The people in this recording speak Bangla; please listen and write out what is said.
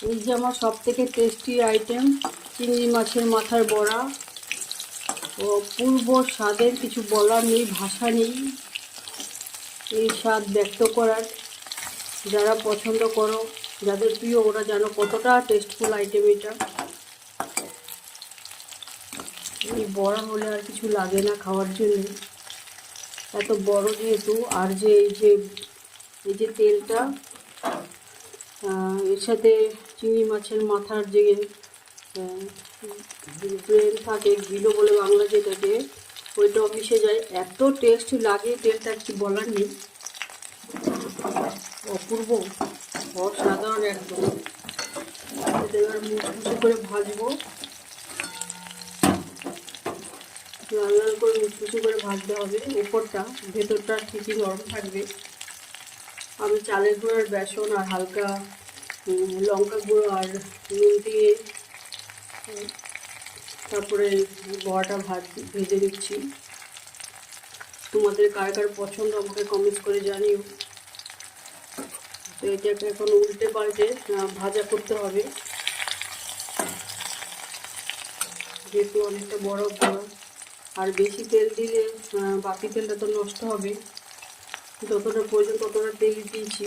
এই যে আমার সব থেকে টেস্টি আইটেম চিংড়ি মাছের মাথার বড়া। অপূর্ব স্বাদের, কিছু বলার নেই, ভাষা নেই এই স্বাদ ব্যক্ত করার। যারা পছন্দ করো, যাদের প্রিয়, ওরা জানো কতটা টেস্টফুল আইটেম এটা। এই বড়া হলে আর কিছু লাগে না খাওয়ার জন্য, এত বড় যেহেতু। আর যে এই যে তেলটা, এর সাথে চিংড়ি মাছের মাথার যে ব্রেন থাকে, গিলো বলে বাংলা যেটাকে, ওইটাও মিশে যায়, এত টেস্ট লাগে তেলটা কি বলার নেই। অপূর্ব, অসাধারণ একদম। এটা এবার মুচমুচে করে ভাজবো, লাল লাল করে মুচমুচে করে ভাজতে হবে। উপরটা, ভেতরটা ঠিকই নরম থাকবে। আমি চালের গুঁড়োর বেসন আর হালকা লঙ্কা গুঁড়ো আর নুন দিয়ে তারপরে বড়াটা ভেজে দিচ্ছি। তোমাদের কার কার পছন্দ আমাকে কমেন্টস করে জানিও। তো এটাকে এখন উল্টে পাল্টে ভাজা করতে হবে, যেহেতু অনেকটা বড় বড়। আর বেশি তেল দিলে বাকি তেলটা তো নষ্ট হবে, যতটা প্রয়োজন ততটা তেল দিয়েছি।